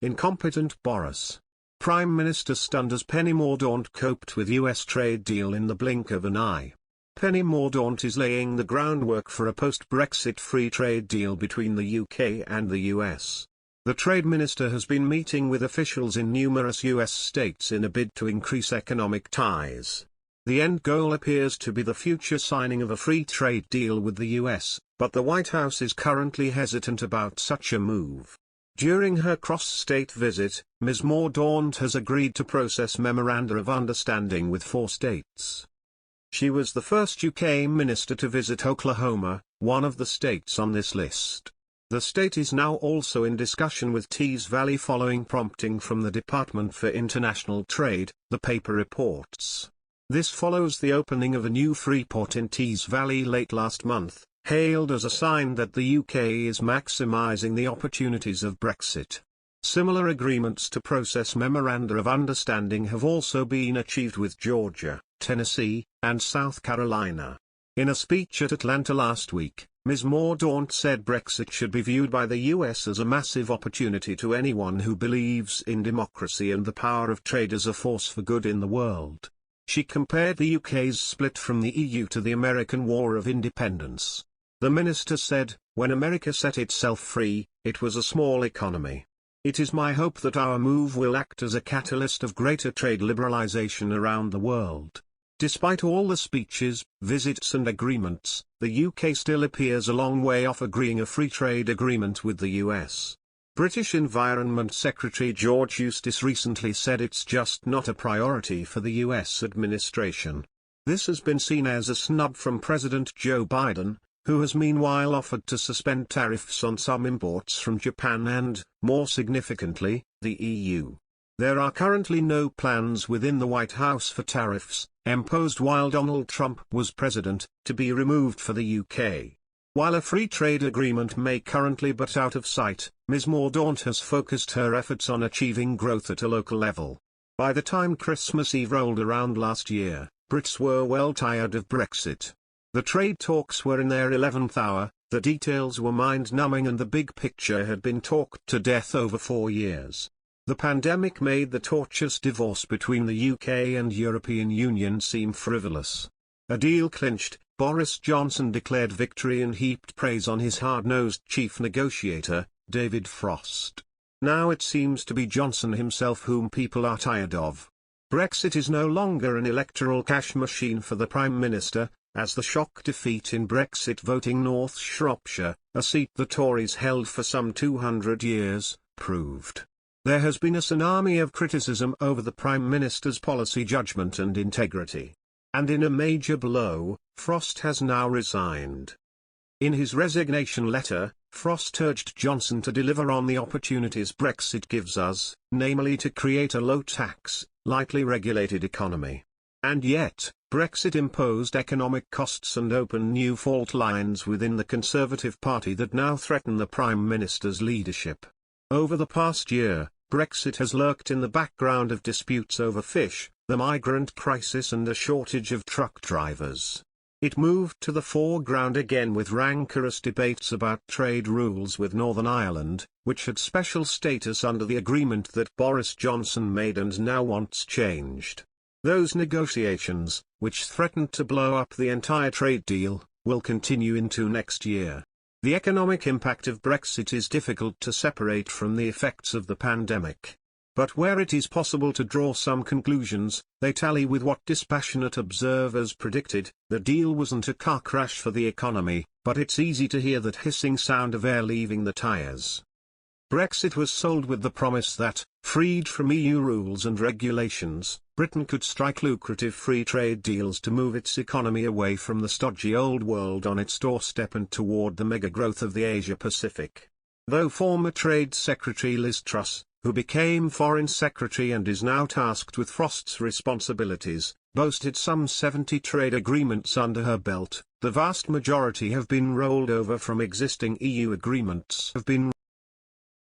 Incompetent Boris. Prime Minister stunned as Penny Mordaunt coped with US trade deal in the blink of an eye. Penny Mordaunt is laying the groundwork for a post-Brexit free trade deal between the UK and the US. The trade minister has been meeting with officials in numerous US states in a bid to increase economic ties. The end goal appears to be the future signing of a free trade deal with the US, but the White House is currently hesitant about such a move. During her cross-state visit, Ms. Mordaunt has agreed to process memoranda of understanding with 4 states. She was the first UK minister to visit Oklahoma, one of the states on this list. The state is now also in discussion with Tees Valley following prompting from the Department for International Trade, the paper reports. This follows the opening of a new free port in Tees Valley late last month, hailed as a sign that the UK is maximising the opportunities of Brexit. Similar agreements to process memoranda of understanding have also been achieved with Georgia, Tennessee, and South Carolina. In a speech at Atlanta last week, Ms. Mordaunt said Brexit should be viewed by the US as a massive opportunity to anyone who believes in democracy and the power of trade as a force for good in the world. She compared the UK's split from the EU to the American War of Independence. The minister said, "When America set itself free, it was a small economy. It is my hope that our move will act as a catalyst of greater trade liberalization around the world." Despite all the speeches, visits and agreements, the UK still appears a long way off agreeing a free trade agreement with the US. British Environment Secretary George Eustice recently said it's just not a priority for the US administration. This has been seen as a snub from President Joe Biden, who has meanwhile offered to suspend tariffs on some imports from Japan and, more significantly, the EU. There are currently no plans within the White House for tariffs, imposed while Donald Trump was president, to be removed for the UK. While a free trade agreement may currently be out of sight, Ms. Mordaunt has focused her efforts on achieving growth at a local level. By the time Christmas Eve rolled around last year, Brits were well tired of Brexit. The trade talks were in their 11th hour, the details were mind-numbing and the big picture had been talked to death over 4 years. The pandemic made the tortuous divorce between the UK and European Union seem frivolous. A deal clinched, Boris Johnson declared victory and heaped praise on his hard-nosed chief negotiator, David Frost. Now it seems to be Johnson himself whom people are tired of. Brexit is no longer an electoral cash machine for the Prime Minister, as the shock defeat in Brexit voting North Shropshire, a seat the Tories held for some 200 years, proved. There has been a tsunami of criticism over the Prime Minister's policy judgment and integrity. And in a major blow, Frost has now resigned. In his resignation letter, Frost urged Johnson to deliver on the opportunities Brexit gives us, namely to create a low-tax, lightly regulated economy. And yet, Brexit imposed economic costs and opened new fault lines within the Conservative Party that now threaten the Prime Minister's leadership. Over the past year, Brexit has lurked in the background of disputes over fish, the migrant crisis and a shortage of truck drivers. It moved to the foreground again with rancorous debates about trade rules with Northern Ireland, which had special status under the agreement that Boris Johnson made and now wants changed. Those negotiations, which threatened to blow up the entire trade deal, will continue into next year. The economic impact of Brexit is difficult to separate from the effects of the pandemic. But where it is possible to draw some conclusions, they tally with what dispassionate observers predicted. The deal wasn't a car crash for the economy, but it's easy to hear that hissing sound of air leaving the tires. Brexit was sold with the promise that, freed from EU rules and regulations, Britain could strike lucrative free trade deals to move its economy away from the stodgy old world on its doorstep and toward the mega-growth of the Asia-Pacific. Though former Trade Secretary Liz Truss, who became Foreign Secretary and is now tasked with Frost's responsibilities, boasted some 70 trade agreements under her belt, the vast majority have been rolled over from existing EU agreements.